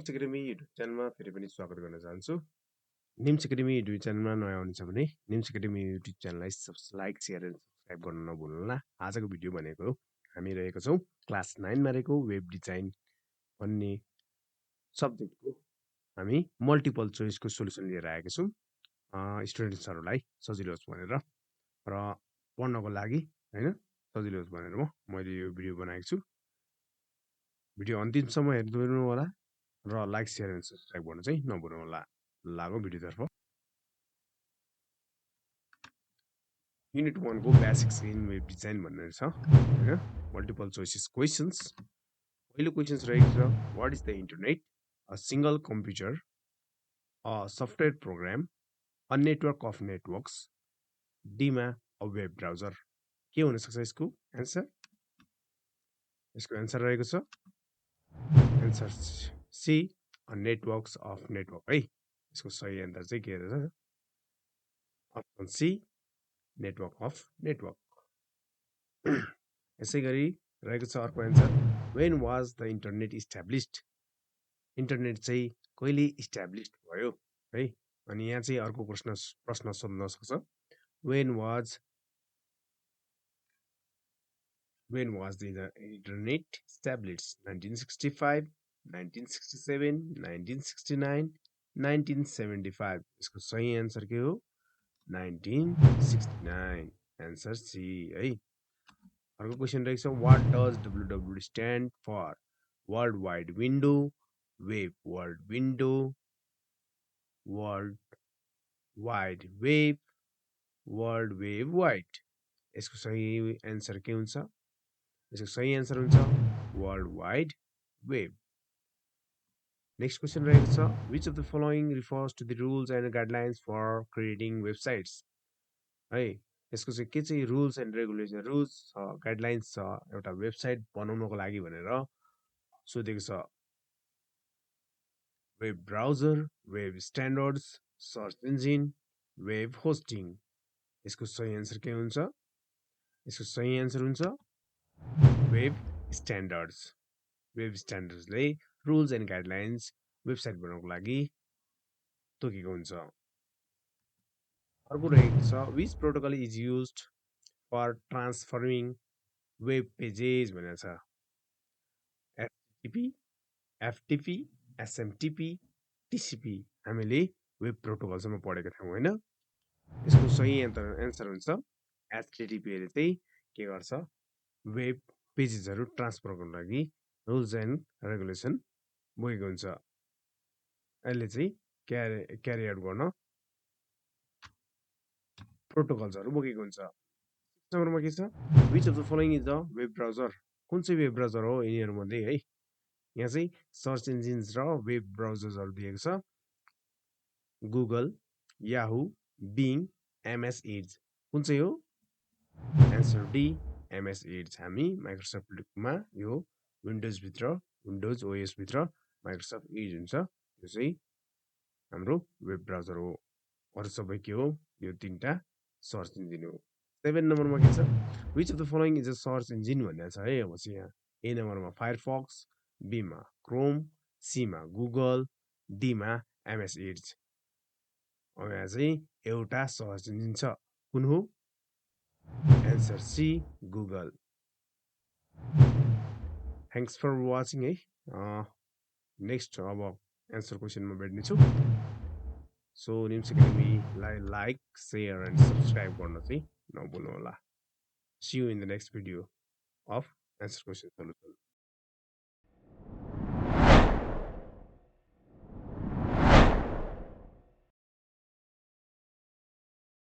NIMS academy YouTube च्यानलमा फेरि पनि स्वागत गर्न चाहन्छु। निम्स एकाडेमी युट्युब च्यानलमा नयाँ आउनुहुन्छ भने निम्स एकाडेमी युट्युब च्यानललाई लाइक शेयर एन्ड सब्सक्राइब गर्न नभुल्नुहोला। आजको भिडियो भनेको हामी रहेको छौँ क्लास 9 मा रहेको वेब डिजाइन भन्ने सब्जेक्टको हामी मल्टिपल चोइसको सोलुसन लिएर आएका छौँ स्टुडेन्ट्सहरूलाई सजिलो होस् भनेर र पढ्नको लागि हैन सजिलो होस् भनेर मैले यो भिडियो बनाएको छु। भिडियो अन्तिमसम्म हेर्नु होला र लाइक शेयर एन्ड सब्सक्राइब गर्न चाहिँ नभुल्नु होला। लागौँ भिडियोतर्फ। युनिट 1 को बेसिक्स इन वेब डिजाइन भनेर छ हैन। Multiple choices questions. पहिलो क्वेशन्स रहेको छ what is the internet? A single computer, a software program, a network of networks, डीमा अ वेब ब्राउजर। के हुन सक्छ यसको आन्सर? यसको आन्सर रहेको छ answer C a networks of network है। यसको सही आन्सर चाहिँ के रहेछ? Option C network of network. यसै गरी रहेको छ अर्को answer when was the internet established? Internet चाहिँ कहिले इस्टाब्लिस्ड भयो है। अनि यहाँ चाहिँ अर्को प्रश्न सोध्न सक्छ when was the internet established? 1965, 1967, 1969, 1975। यसको सही आन्सर के हो? 1969 आन्सर सी है। अर्को क्वेशन रहेको छ what does www stand for? World wide window, web world window, world wide web, world web wide. यसको सही आन्सर के हुन्छ? यसको सही आन्सर हुन्छ world wide web. Next question रहेको छ which of the following refers to the rules and guidelines for creating websites? है यसको चाहिँ के चाहिँ rules and regulation rules guidelines छ एउटा वेबसाइट बनाउनको लागि भनेर सोधेको छ। Web browser, web standards, search engine, web hosting. यसको सही आन्सर के हुन्छ? यसको सही आन्सर हुन्छ वेब स्ट्यान्डर्ड्स। वेब स्ट्यान्डर्ड्सले रुल्स एन्ड गाइडलाइन्स वेबसाइट बनाउनको लागि तोकेको हुन्छ। अर्को रहेको छ which protocol is used for transforming web pages भनेर छ। HTTP, FTP, SMTP, TCP. हामीले वेब प्रोटोकलसम्म पढेका थियौँ हैन। यसको सही आन्सर हुन्छ एचटिटीपीले चाहिँ के गर्छ वेब पेजेसहरू ट्रान्सफर गर्नको लागि रुल्स एन्ड रेगुलेसन बोकेको हुन्छ। यसले चाहिँ क्यारी आउट गर्न प्रोटोकल्सहरू बोकेको हुन्छ। 6 नम्बरमा के छ which of the following is the web browser? कुन चाहिँ वेब ब्राउजर हो यिनीहरूमध्ये है। यहाँ चाहिँ सर्च इन्जिन्स र वेब ब्राउजर्सहरू दिएको छ Google, Yahoo, Bing, MS Edge. कुन चाहिँ हो? Answer D MS Edge. हामी माइक्रोसफ्टमा यो विन्डोज ओएस भित्र माइक्रोसफ्ट एज हुन्छ यो चाहिँ हाम्रो वेब ब्राउजर हो। अरु सबै के हो? यो तीनटा सर्च इन्जिन हो। 7 नम्बरमा के छ which of the following is a search engine भनेर छ है। अब चाहिँ यहाँ ए नम्बरमा फायरफक्स, बी मा क्रोम, सी मा गुगल, डी मा एमएस एड्स। अब यहाँ चाहिँ एउटा सर्च इन्जिन छ कुन हो? Answer C Google. Thanks for watching है। नेक्स्ट अब एन्सर क्वेसनमा भेट्नेछु। सो निम्स एकाडेमीलाई लाइक शेयर एन्ड सब्सक्राइब गर्न चाहिँ नभुल्नु होला। See you in the next video of answer question solution.